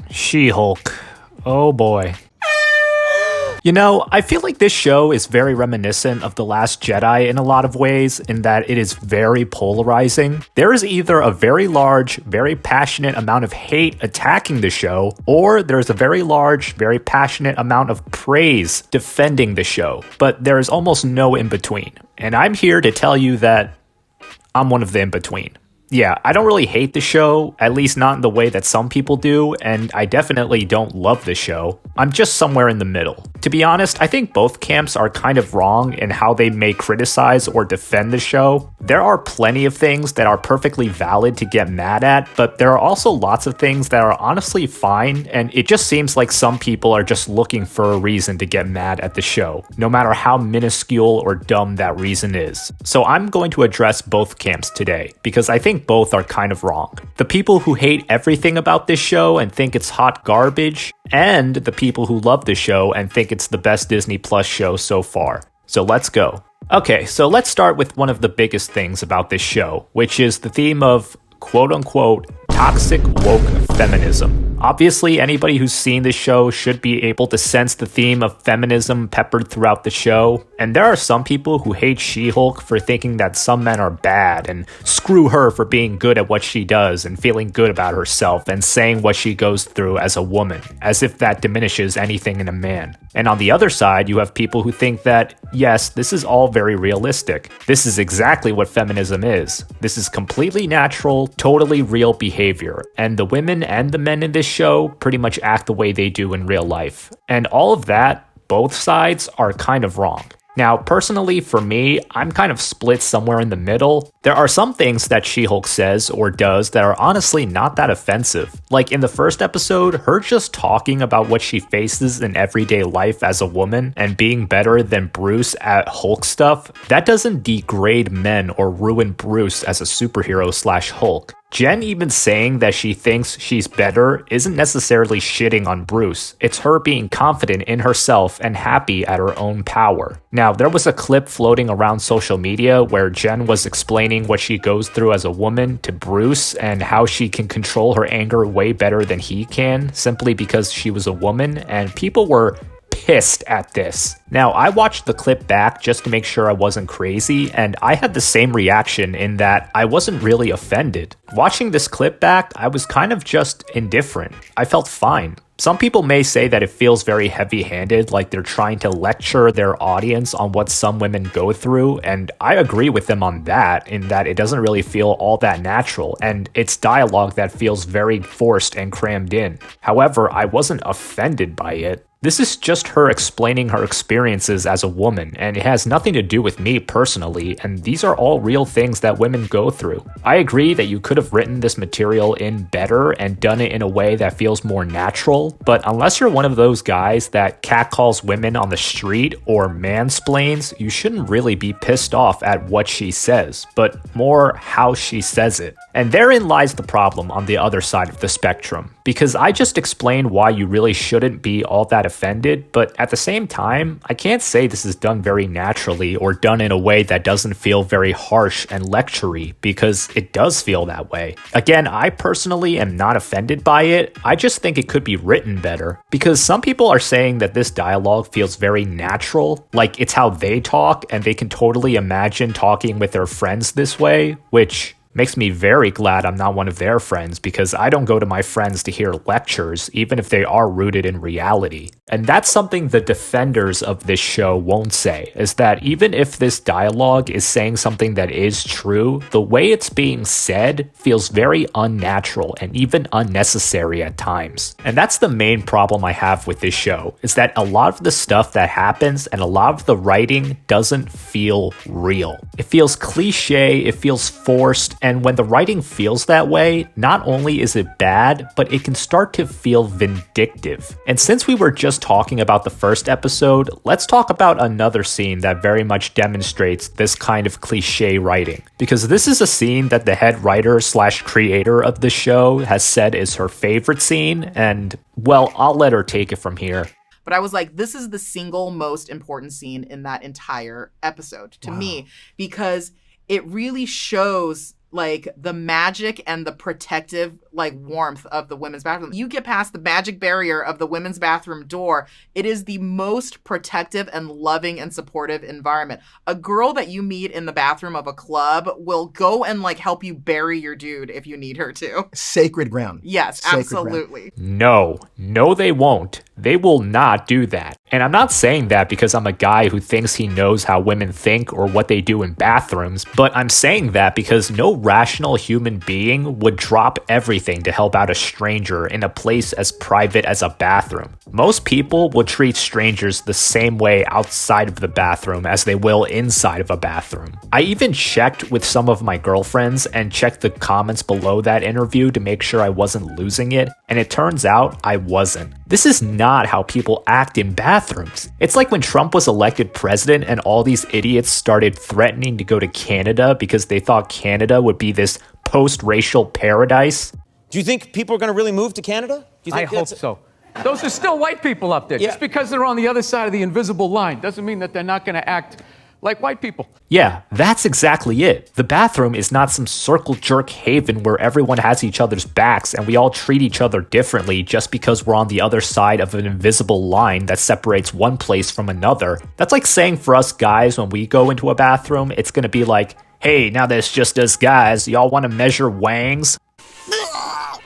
She-Hulk. Oh boy. You know, I feel like this show is very reminiscent of The Last Jedi in a lot of ways, in that it is very polarizing. There is either a very large, very passionate amount of hate attacking the show, or there's a very large, very passionate amount of praise defending the show. But there is almost no in between. And I'm here to tell you that I'm one of the in between. Yeah, I don't really hate the show, at least not in the way that some people do, and I definitely don't love the show. I'm just somewhere in the middle. To be honest, I think both camps are kind of wrong in how they may criticize or defend the show. There are plenty of things that are perfectly valid to get mad at, but there are also lots of things that are honestly fine, and it just seems like some people are just looking for a reason to get mad at the show, no matter how minuscule or dumb that reason is. So I'm going to address both camps today, because I think both are kind of wrong. The people who hate everything about this show and think it's hot garbage, and the people who love the show and think it's the best Disney Plus show so far. So let's go. Okay, so let's start with one of the biggest things about this show, which is the theme of quote-unquote toxic woke feminism. Obviously, anybody who's seen this show should be able to sense the theme of feminism peppered throughout the show. And there are some people who hate She-Hulk for thinking that some men are bad, and screw her for being good at what she does and feeling good about herself and saying what she goes through as a woman, as if that diminishes anything in a man. And on the other side, you have people who think that, yes, this is all very realistic. This is exactly what feminism is. This is completely natural, totally real behavior. And the women and the men in this show pretty much act the way they do in real life. And all of that, both sides are kind of wrong. Now, personally, for me, I'm kind of split somewhere in the middle. There are some things that She-Hulk says or does that are honestly not that offensive. Like in the first episode, her just talking about what she faces in everyday life as a woman and being better than Bruce at Hulk stuff, that doesn't degrade men or ruin Bruce as a superhero / Hulk. Jen even saying that she thinks she's better isn't necessarily shitting on Bruce. It's her being confident in herself and happy at her own power. Now, there was a clip floating around social media where Jen was explaining what she goes through as a woman to Bruce and how she can control her anger way better than he can, simply because she was a woman, and people were pissed at this. Now, I watched the clip back just to make sure I wasn't crazy, and I had the same reaction in that I wasn't really offended. Watching this clip back, I was kind of just indifferent. I felt fine. Some people may say that it feels very heavy-handed, like they're trying to lecture their audience on what some women go through, and I agree with them on that, in that it doesn't really feel all that natural, and it's dialogue that feels very forced and crammed in. However, I wasn't offended by it. This is just her explaining her experiences as a woman, and it has nothing to do with me personally, and these are all real things that women go through. I agree that you could have written this material in better and done it in a way that feels more natural, but unless you're one of those guys that catcalls women on the street or mansplains, you shouldn't really be pissed off at what she says, but more how she says it. And therein lies the problem on the other side of the spectrum, because I just explained why you really shouldn't be all that offended, but at the same time, I can't say this is done very naturally or done in a way that doesn't feel very harsh and lectury, because it does feel that way. Again, I personally am not offended by it, I just think it could be written better, because some people are saying that this dialogue feels very natural, like it's how they talk and they can totally imagine talking with their friends this way, which makes me very glad I'm not one of their friends, because I don't go to my friends to hear lectures, even if they are rooted in reality. And that's something the defenders of this show won't say, is that even if this dialogue is saying something that is true, the way it's being said feels very unnatural and even unnecessary at times. And that's the main problem I have with this show, is that a lot of the stuff that happens and a lot of the writing doesn't feel real. It feels cliche, it feels forced, and when the writing feels that way, not only is it bad, but it can start to feel vindictive. And since we were just talking about the first episode, let's talk about another scene that very much demonstrates this kind of cliche writing. Because this is a scene that the head writer / creator of the show has said is her favorite scene, and, well, I'll let her take it from here. But I was like, this is the single most important scene in that entire episode to me, because it really shows like the magic and the protective like warmth of the women's bathroom. You get past the magic barrier of the women's bathroom door, it is the most protective and loving and supportive environment. A girl that you meet in the bathroom of a club will go and like help you bury your dude if you need her to. Sacred ground. Yes, Sacred absolutely. No, they won't. They will not do that. And I'm not saying that because I'm a guy who thinks he knows how women think or what they do in bathrooms, but I'm saying that because no rational human being would drop everything to help out a stranger in a place as private as a bathroom. Most people will treat strangers the same way outside of the bathroom as they will inside of a bathroom. I even checked with some of my girlfriends and checked the comments below that interview to make sure I wasn't losing it, and it turns out I wasn't. This is not how people act in bathrooms. It's like when Trump was elected president and all these idiots started threatening to go to Canada because they thought Canada would be this post-racial paradise. Do you think people are going to really move to Canada? Do you think I hope so. Those are still white people up there. Yeah. Just because they're on the other side of the invisible line doesn't mean that they're not going to act like white people. Yeah, that's exactly it. The bathroom is not some circle jerk haven where everyone has each other's backs and we all treat each other differently just because we're on the other side of an invisible line that separates one place from another. That's like saying for us guys, when we go into a bathroom, it's gonna be like, hey, now there's just us guys, y'all wanna measure wangs?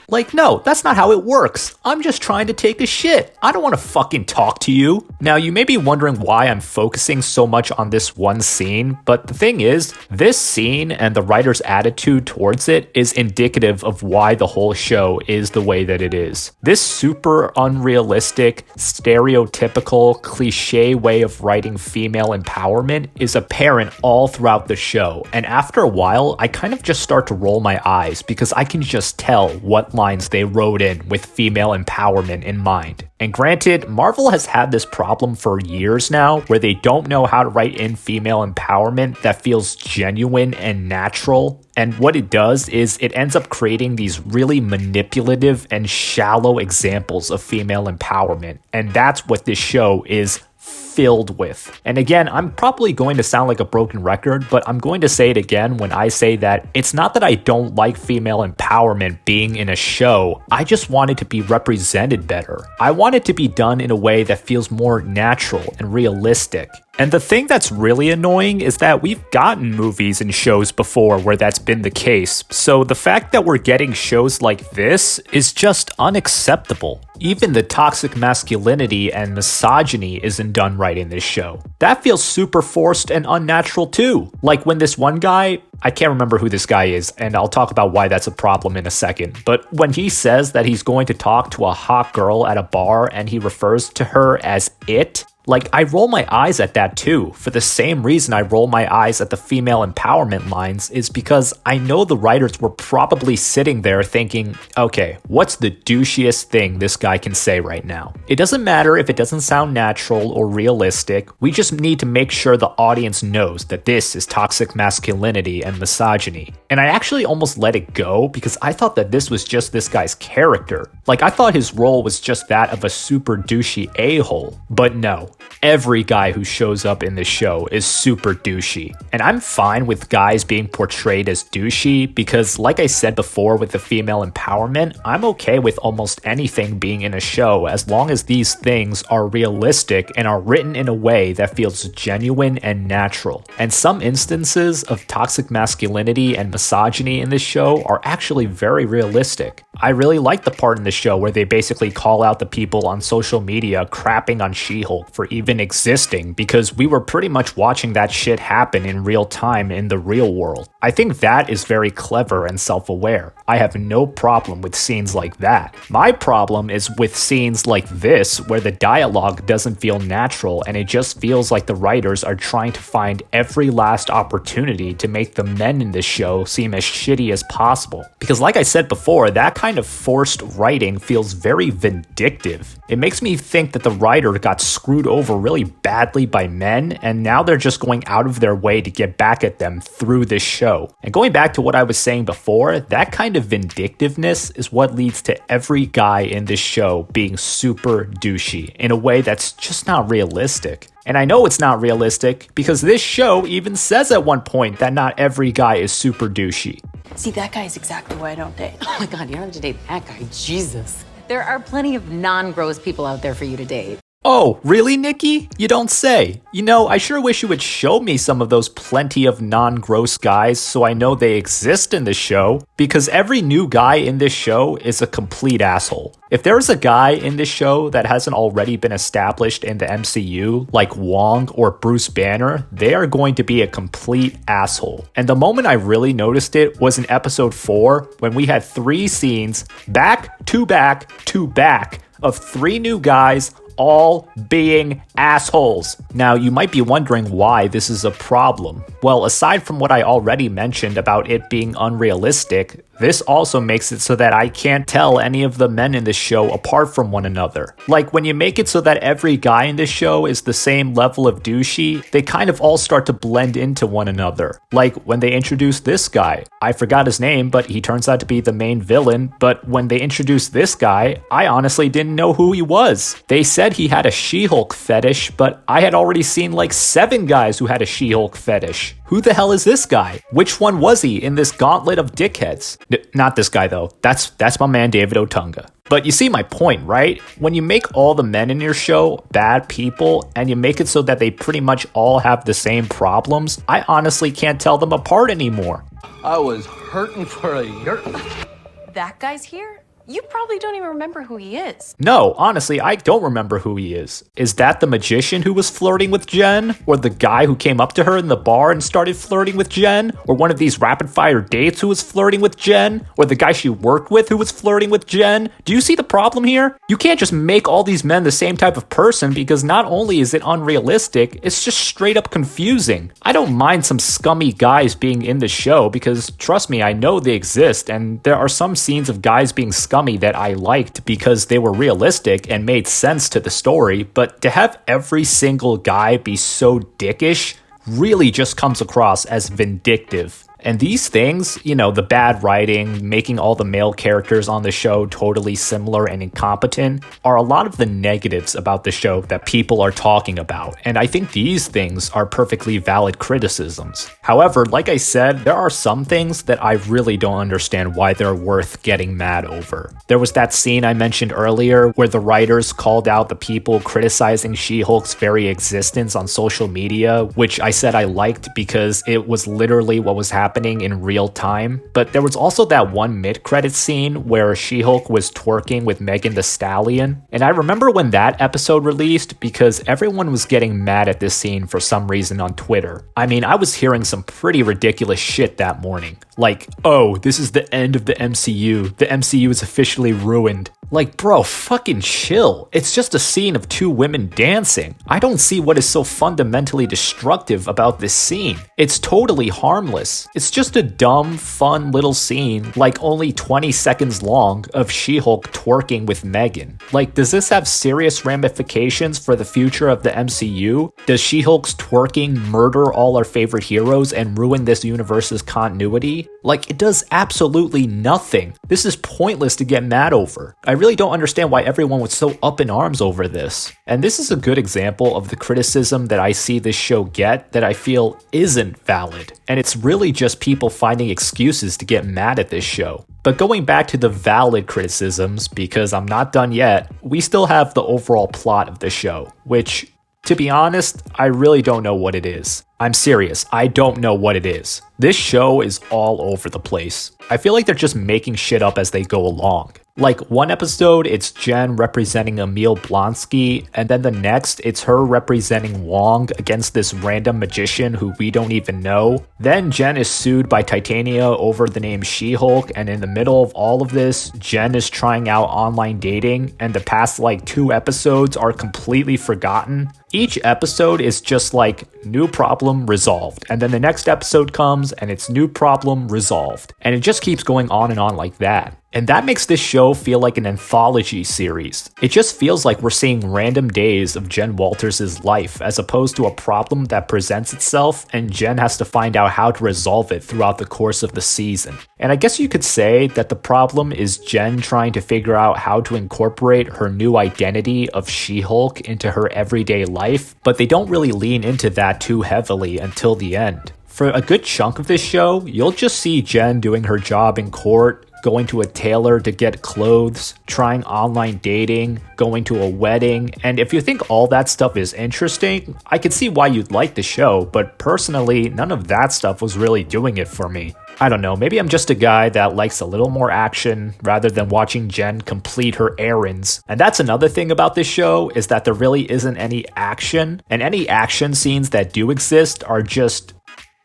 Like, no, that's not how it works. I'm just trying to take a shit. I don't want to fucking talk to you. Now, you may be wondering why I'm focusing so much on this one scene, but the thing is, this scene and the writer's attitude towards it is indicative of why the whole show is the way that it is. This super unrealistic, stereotypical, cliche way of writing female empowerment is apparent all throughout the show, and after a while, I kind of just start to roll my eyes because I can just tell what lines they wrote in with female empowerment in mind. And granted, Marvel has had this problem for years now where they don't know how to write in female empowerment that feels genuine and natural. And what it does is it ends up creating these really manipulative and shallow examples of female empowerment. And that's what this show is filled with. And again, I'm probably going to sound like a broken record, but I'm going to say it again when I say that it's not that I don't like female empowerment being in a show, I just want it to be represented better. I want it to be done in a way that feels more natural and realistic. And the thing that's really annoying is that we've gotten movies and shows before where that's been the case, so the fact that we're getting shows like this is just unacceptable. Even the toxic masculinity and misogyny isn't done right in this show. That feels super forced and unnatural too. Like when this one guy, I can't remember who this guy is, and I'll talk about why that's a problem in a second, but when he says that he's going to talk to a hot girl at a bar and he refers to her as it, like, I roll my eyes at that too. For the same reason I roll my eyes at the female empowerment lines is because I know the writers were probably sitting there thinking, okay, what's the douchiest thing this guy can say right now? It doesn't matter if it doesn't sound natural or realistic, we just need to make sure the audience knows that this is toxic masculinity and misogyny. And I actually almost let it go because I thought that this was just this guy's character. Like, I thought his role was just that of a super douchey a-hole, but no. Every guy who shows up in this show is super douchey. And I'm fine with guys being portrayed as douchey because, like I said before with the female empowerment, I'm okay with almost anything being in a show as long as these things are realistic and are written in a way that feels genuine and natural. And some instances of toxic masculinity and misogyny in this show are actually very realistic. I really like the part in the show where they basically call out the people on social media crapping on She-Hulk for even existing because we were pretty much watching that shit happen in real time in the real world. I think that is very clever and self-aware. I have no problem with scenes like that. My problem is with scenes like this where the dialogue doesn't feel natural and it just feels like the writers are trying to find every last opportunity to make the men in this show seem as shitty as possible. Because like I said before, that kind of forced writing feels very vindictive. It makes me think that the writer got screwed over really badly by men, and now they're just going out of their way to get back at them through this show. And going back to what I was saying before, that kind of vindictiveness is what leads to every guy in this show being super douchey in a way that's just not realistic. And I know it's not realistic because this show even says at one point that not every guy is super douchey. See, that guy is exactly why I don't date. Oh my God, you don't have to date that guy. Jesus. There are plenty of non-gross people out there for you to date. Oh, really, Nikki? You don't say. You know, I sure wish you would show me some of those plenty of non-gross guys so I know they exist in this show, because every new guy in this show is a complete asshole. If there is a guy in this show that hasn't already been established in the MCU, like Wong or Bruce Banner, they are going to be a complete asshole. And the moment I really noticed it was in episode 4, when we had 3 scenes back to back to back of 3 new guys all being assholes. Now, you might be wondering why this is a problem. Well, aside from what I already mentioned about it being unrealistic, this also makes it so that I can't tell any of the men in this show apart from one another. Like, when you make it so that every guy in this show is the same level of douchey, they kind of all start to blend into one another. Like, when they introduce this guy. I forgot his name, but he turns out to be the main villain, but when they introduced this guy, I honestly didn't know who he was. They said he had a She-Hulk fetish, but I had already seen like 7 guys who had a She-Hulk fetish. Who the hell is this guy? Which one was he in this gauntlet of dickheads? Not this guy though. That's my man David Otunga. But you see my point, right? When you make all the men in your show bad people and you make it so that they pretty much all have the same problems, I honestly can't tell them apart anymore. I was hurting for a year. That guy's here? You probably don't even remember who he is. No, honestly, I don't remember who he is. Is that the magician who was flirting with Jen? Or the guy who came up to her in the bar and started flirting with Jen? Or one of these rapid-fire dates who was flirting with Jen? Or the guy she worked with who was flirting with Jen? Do you see the problem here? You can't just make all these men the same type of person, because not only is it unrealistic, it's just straight up confusing. I don't mind some scummy guys being in the show, because trust me, I know they exist, and there are some scenes of guys being scummy that I liked because they were realistic and made sense to the story, but to have every single guy be so dickish really just comes across as vindictive. And these things, you know, the bad writing, making all the male characters on the show totally similar and incompetent, are a lot of the negatives about the show that people are talking about. And I think these things are perfectly valid criticisms. However, like I said, there are some things that I really don't understand why they're worth getting mad over. There was that scene I mentioned earlier where the writers called out the people criticizing She-Hulk's very existence on social media, which I said I liked because it was literally what was happening in real time. But there was also that one mid-credit scene where She-Hulk was twerking with Megan Thee Stallion, and I remember when that episode released because everyone was getting mad at this scene for some reason on Twitter. I mean, I was hearing some pretty ridiculous shit that morning. Like, oh, this is the end of the MCU. The MCU is officially ruined. Like, bro, fucking chill. It's just a scene of 2 women dancing. I don't see what is so fundamentally destructive about this scene. It's totally harmless. It's just a dumb, fun little scene, like only 20 seconds long, of She-Hulk twerking with Megan. Like, does this have serious ramifications for the future of the MCU? Does She-Hulk's twerking murder all our favorite heroes and ruin this universe's continuity? Like, it does absolutely nothing. This is pointless to get mad over. I really don't understand why everyone was so up in arms over this. And this is a good example of the criticism that I see this show get that I feel isn't valid. And it's really just people finding excuses to get mad at this show. But going back to the valid criticisms, because I'm not done yet, we still have the overall plot of the show, which, to be honest, I really don't know what it is. I'm serious, I don't know what it is. This show is all over the place. I feel like they're just making shit up as they go along. Like, one episode, it's Jen representing Emil Blonsky, and then the next, it's her representing Wong against this random magician who we don't even know. Then Jen is sued by Titania over the name She-Hulk, and in the middle of all of this, Jen is trying out online dating, and the past like 2 episodes are completely forgotten. Each episode is just like, new problem resolved, and then the next episode comes and it's new problem resolved, and it just keeps going on and on like that. And that makes this show feel like an anthology series. It just feels like we're seeing random days of Jen Walters' life as opposed to a problem that presents itself and Jen has to find out how to resolve it throughout the course of the season. And I guess you could say that the problem is Jen trying to figure out how to incorporate her new identity of She-Hulk into her everyday life, but they don't really lean into that too heavily until the end. For a good chunk of this show, you'll just see Jen doing her job in court, going to a tailor to get clothes, trying online dating, going to a wedding, and if you think all that stuff is interesting, I can see why you'd like the show, but personally, none of that stuff was really doing it for me. I don't know, maybe I'm just a guy that likes a little more action rather than watching Jen complete her errands. And that's another thing about this show, is that there really isn't any action, and any action scenes that do exist are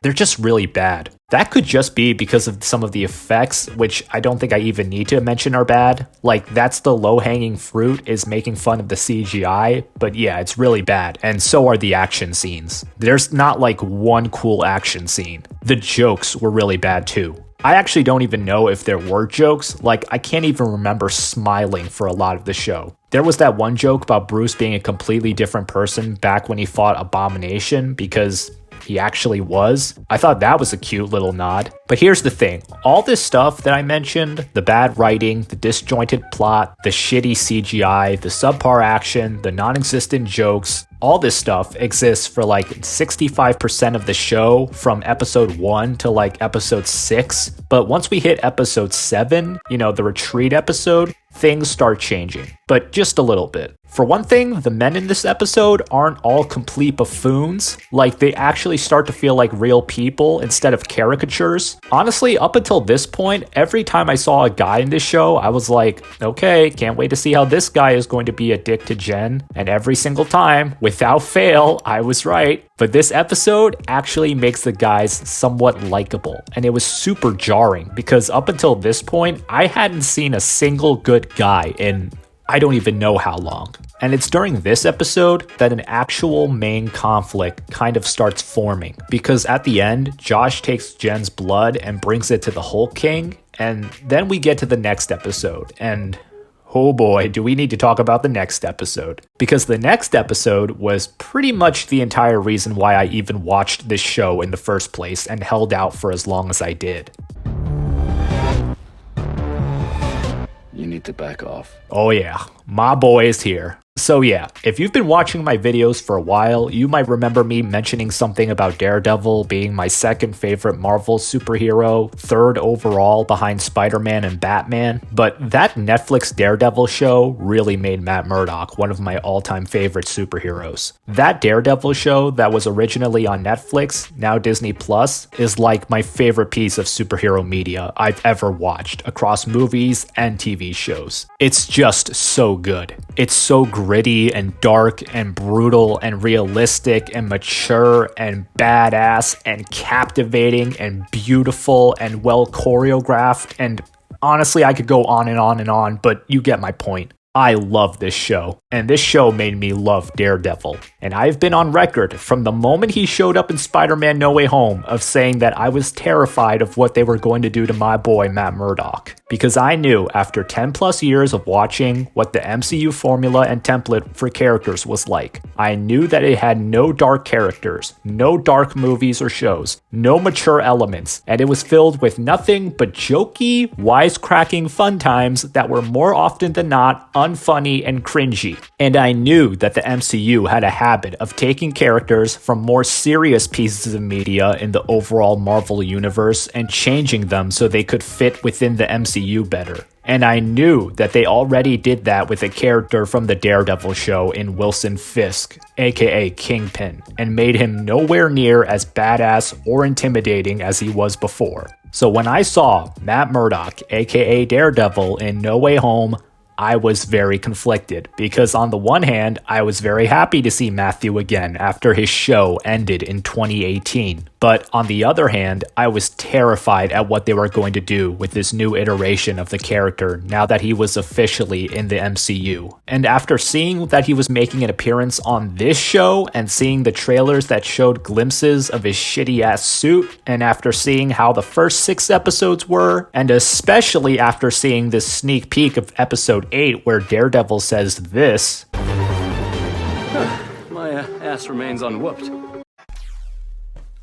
they're just really bad. That could just be because of some of the effects, which I don't think I even need to mention are bad. Like, that's the low-hanging fruit, is making fun of the CGI, but yeah, it's really bad, and so are the action scenes. There's not like one cool action scene. The jokes were really bad too. I actually don't even know if there were jokes, like I can't even remember smiling for a lot of the show. There was that one joke about Bruce being a completely different person back when he fought Abomination, because he actually was. I thought that was a cute little nod. But here's the thing, all this stuff that I mentioned, the bad writing, the disjointed plot, the shitty CGI, the subpar action, the non-existent jokes, all this stuff exists for like 65% of the show from episode 1 to like episode 6. But once we hit episode 7, the retreat episode, things start changing, but just a little bit. For one thing, the men in this episode aren't all complete buffoons. Like, they actually start to feel like real people instead of caricatures. Honestly, up until this point, every time I saw a guy in this show, I was like, okay, can't wait to see how this guy is going to be a dick to Jen. And every single time, without fail, I was right. But this episode actually makes the guys somewhat likable, and it was super jarring because up until this point, I hadn't seen a single good guy in I don't even know how long. And it's during this episode that an actual main conflict kind of starts forming, because at the end, Josh takes Jen's blood and brings it to the Hulk King, and then we get to the next episode, and oh boy, do we need to talk about the next episode. Because the next episode was pretty much the entire reason why I even watched this show in the first place and held out for as long as I did. You need to back off. Oh yeah, my boy is here. So yeah, if you've been watching my videos for a while, you might remember me mentioning something about Daredevil being my second favorite Marvel superhero, third overall behind Spider-Man and Batman, but that Netflix Daredevil show really made Matt Murdock one of my all-time favorite superheroes. That Daredevil show that was originally on Netflix, now Disney Plus, is like my favorite piece of superhero media I've ever watched across movies and TV shows. It's just so good. It's so gritty and dark and brutal and realistic and mature and badass and captivating and beautiful and well choreographed, and honestly I could go on and on and on, but you get my point. I love this show, and this show made me love Daredevil. And I've been on record from the moment he showed up in Spider-Man No Way Home of saying that I was terrified of what they were going to do to my boy Matt Murdock. Because I knew after 10 plus years of watching what the MCU formula and template for characters was like. I knew that it had no dark characters, no dark movies or shows, no mature elements, and it was filled with nothing but jokey, wisecracking fun times that were more often than not unfunny and cringy. And I knew that the MCU had a habit of taking characters from more serious pieces of media in the overall Marvel universe and changing them so they could fit within the MCU better. And I knew that they already did that with a character from the Daredevil show in Wilson Fisk, aka Kingpin, and made him nowhere near as badass or intimidating as he was before. So when I saw Matt Murdock, aka Daredevil, in No Way Home, I was very conflicted, because on the one hand, I was very happy to see Matthew again after his show ended in 2018. But on the other hand, I was terrified at what they were going to do with this new iteration of the character now that he was officially in the MCU. And after seeing that he was making an appearance on this show and seeing the trailers that showed glimpses of his shitty ass suit, and after seeing how the first 6 episodes were, and especially after seeing this sneak peek of episode 8 where Daredevil says this, My ass remains unwhooped.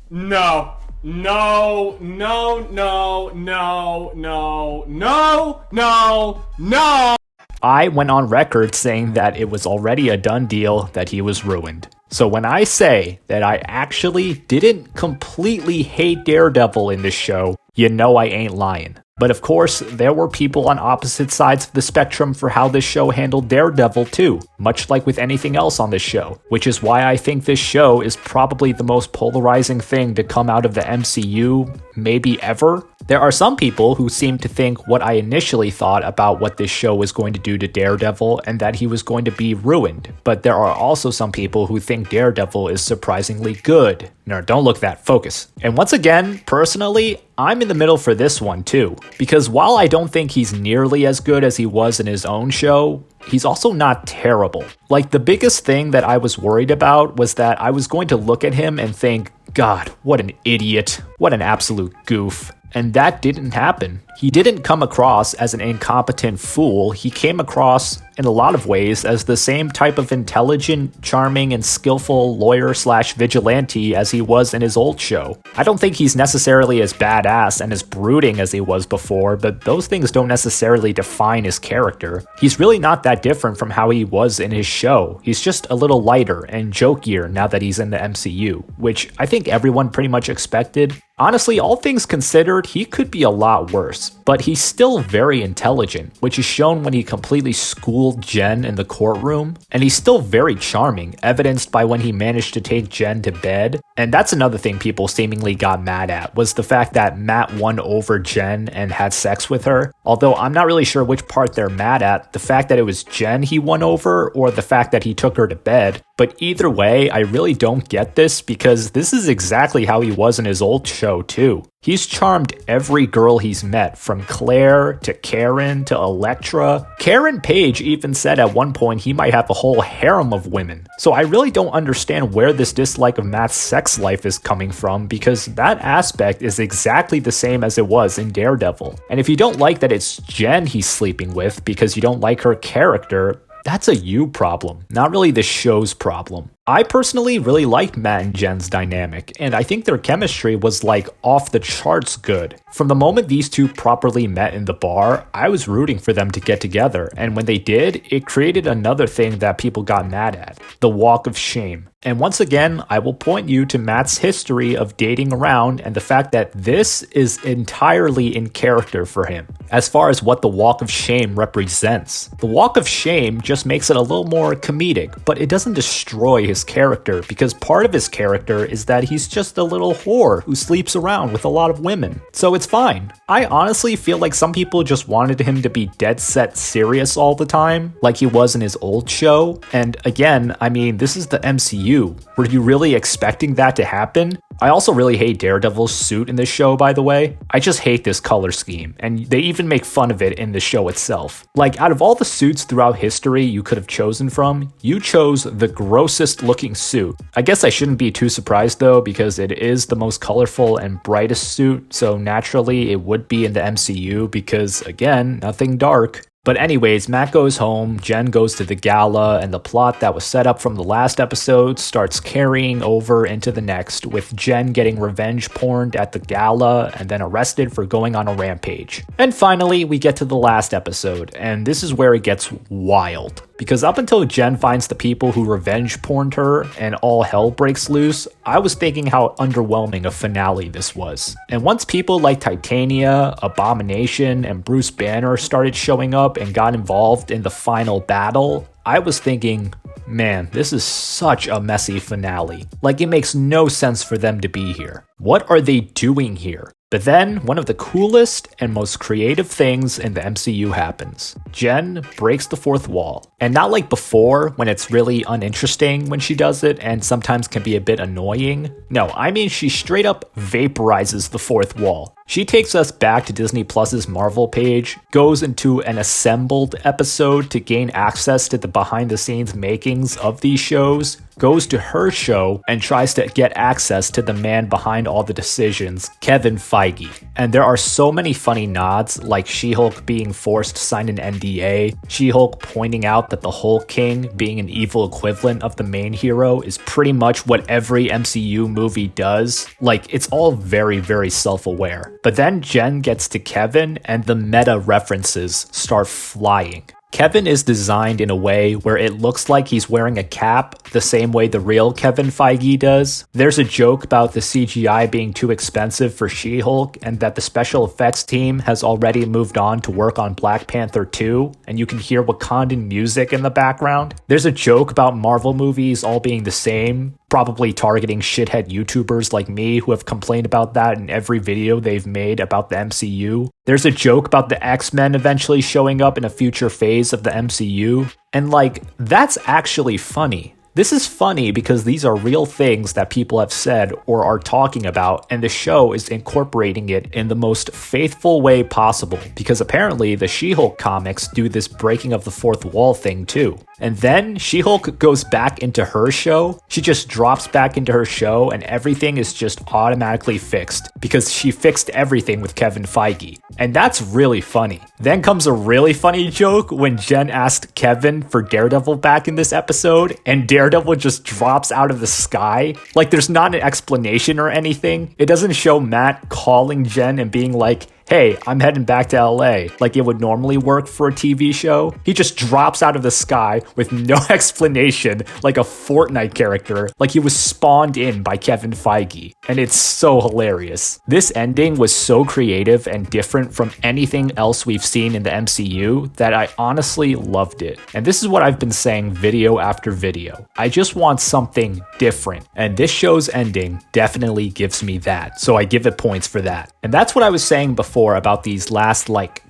No, no, no, no, no, no, no, no, no. I went on record saying that it was already a done deal that he was ruined. So when I say that I actually didn't completely hate Daredevil in this show, you know I ain't lying. But of course, there were people on opposite sides of the spectrum for how this show handled Daredevil too, much like with anything else on this show, which is why I think this show is probably the most polarizing thing to come out of the MCU, maybe ever. There are some people who seem to think what I initially thought about what this show was going to do to Daredevil and that he was going to be ruined, but there are also some people who think Daredevil is surprisingly good. No, don't look that, focus. And once again, personally, I'm in the middle for this one too, because while I don't think he's nearly as good as he was in his own show, he's also not terrible. Like, the biggest thing that I was worried about was that I was going to look at him and think, God, what an idiot, what an absolute goof. And that didn't happen. He didn't come across as an incompetent fool. He came across, in a lot of ways, as the same type of intelligent, charming, and skillful lawyer/vigilante as he was in his old show. I don't think he's necessarily as badass and as brooding as he was before, but those things don't necessarily define his character. He's really not that different from how he was in his show. He's just a little lighter and jokier now that he's in the MCU, which I think everyone pretty much expected. Honestly, all things considered, he could be a lot worse, but he's still very intelligent, which is shown when he completely schooled Jen in the courtroom, and he's still very charming, evidenced by when he managed to take Jen to bed. And that's another thing people seemingly got mad at, was the fact that Matt won over Jen and had sex with her. Although I'm not really sure which part they're mad at, the fact that it was Jen he won over or the fact that he took her to bed. But either way, I really don't get this, because this is exactly how he was in his old show too. He's charmed every girl he's met, from Claire to Karen to Elektra. Karen Page even said at one point he might have a whole harem of women. So I really don't understand where this dislike of Matt's sex life is coming from, because that aspect is exactly the same as it was in Daredevil. And if you don't like that it's Jen he's sleeping with because you don't like her character, that's a you problem, not really the show's problem. I personally really liked Matt and Jen's dynamic, and I think their chemistry was like off the charts good. From the moment these two properly met in the bar, I was rooting for them to get together, and when they did, it created another thing that people got mad at, the walk of shame. And once again, I will point you to Matt's history of dating around and the fact that this is entirely in character for him, as far as what the walk of shame represents. The walk of shame just makes it a little more comedic, but it doesn't destroy his character, because part of his character is that he's just a little whore who sleeps around with a lot of women. So it's fine. I honestly feel like some people just wanted him to be dead set serious all the time, like he was in his old show. And again, I mean, this is the MCU. Were you really expecting that to happen? I also really hate Daredevil's suit in this show, by the way. I just hate this color scheme, and they even make fun of it in the show itself. Like, out of all the suits throughout history you could have chosen from, you chose the grossest looking suit. I guess I shouldn't be too surprised though, because it is the most colorful and brightest suit, so naturally it would be in the MCU because, again, nothing dark. But anyways, Matt goes home, Jen goes to the gala, and the plot that was set up from the last episode starts carrying over into the next, with Jen getting revenge porned at the gala and then arrested for going on a rampage. And finally, we get to the last episode, and this is where it gets wild. Because up until Jen finds the people who revenge porned her and all hell breaks loose, I was thinking how underwhelming a finale this was. And once people like Titania, Abomination, and Bruce Banner started showing up and got involved in the final battle, I was thinking, man, this is such a messy finale. Like, it makes no sense for them to be here. What are they doing here? But then, one of the coolest and most creative things in the MCU happens. Jen breaks the fourth wall. And not like before, when it's really uninteresting when she does it and sometimes can be a bit annoying. No, I mean she straight up vaporizes the fourth wall. She takes us back to Disney Plus's Marvel page, goes into an assembled episode to gain access to the behind-the-scenes makings of these shows, goes to her show, and tries to get access to the man behind all the decisions, Kevin Feige. And there are so many funny nods, like She-Hulk being forced to sign an NDA, She-Hulk pointing out that the Hulk King, being an evil equivalent of the main hero, is pretty much what every MCU movie does. Like, it's all very, very self-aware. But then Jen gets to Kevin, and the meta references start flying. Kevin is designed in a way where it looks like he's wearing a cap the same way the real Kevin Feige does. There's a joke about the CGI being too expensive for She-Hulk and that the special effects team has already moved on to work on Black Panther 2, and you can hear Wakandan music in the background. There's a joke about Marvel movies all being the same, probably targeting shithead YouTubers like me who have complained about that in every video they've made about the MCU. There's a joke about the X-Men eventually showing up in a future phase of the MCU, and like, that's actually funny. This is funny because these are real things that people have said or are talking about, and the show is incorporating it in the most faithful way possible, because apparently the She-Hulk comics do this breaking of the fourth wall thing too. And then She-Hulk goes back into her show. She just drops back into her show and everything is just automatically fixed because she fixed everything with Kevin Feige. And that's really funny. Then comes a really funny joke when Jen asked Kevin for Daredevil back in this episode, and Daredevil just drops out of the sky. Like, there's not an explanation or anything. It doesn't show Matt calling Jen and being like, hey, I'm heading back to LA, like it would normally work for a TV show. He just drops out of the sky with no explanation, like a Fortnite character, like he was spawned in by Kevin Feige. And it's so hilarious. This ending was so creative and different from anything else we've seen in the MCU that I honestly loved it. And this is what I've been saying video after video. I just want something different. And this show's ending definitely gives me that. So I give it points for that. And that's what I was saying before about these last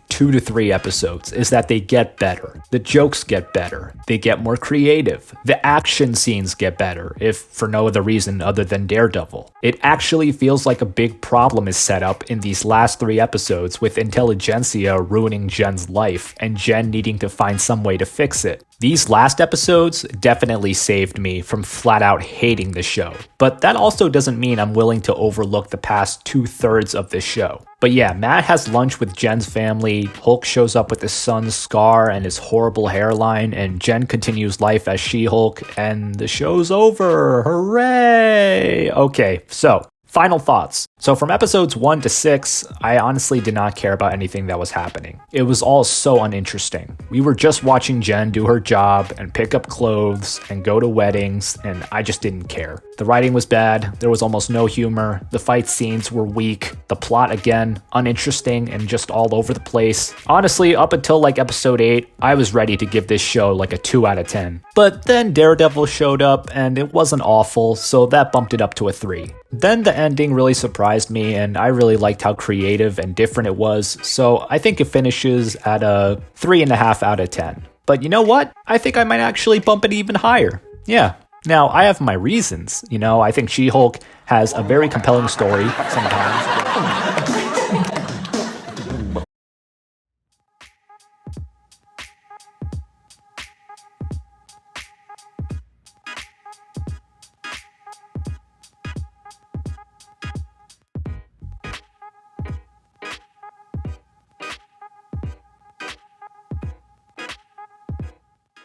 2 to 3 episodes, is that they get better. The jokes get better. They get more creative. The action scenes get better, if for no other reason other than Daredevil. It actually feels like a big problem is set up in these last 3 episodes, with Intelligentsia ruining Jen's life and Jen needing to find some way to fix it. These last episodes definitely saved me from flat out hating the show, but that also doesn't mean I'm willing to overlook the past 2/3 of this show. But yeah, Matt has lunch with Jen's family, Hulk shows up with his son's scar and his horrible hairline, and Jen continues life as She-Hulk, and the show's over. Hooray! Okay, so final thoughts. So from episodes 1 to 6, I honestly did not care about anything that was happening. It was all so uninteresting. We were just watching Jen do her job and pick up clothes and go to weddings, and I just didn't care. The writing was bad, there was almost no humor, the fight scenes were weak, the plot again, uninteresting and just all over the place. Honestly, up until episode 8, I was ready to give this show a 2 out of 10. But then Daredevil showed up and it wasn't awful, so that bumped it up to a 3. Then the ending really surprised me, and I really liked how creative and different it was, so I think it finishes at a 3.5 out of 10. But you know what? I think I might actually bump it even higher. Yeah. Now, I have my reasons. I think She-Hulk has a very compelling story sometimes.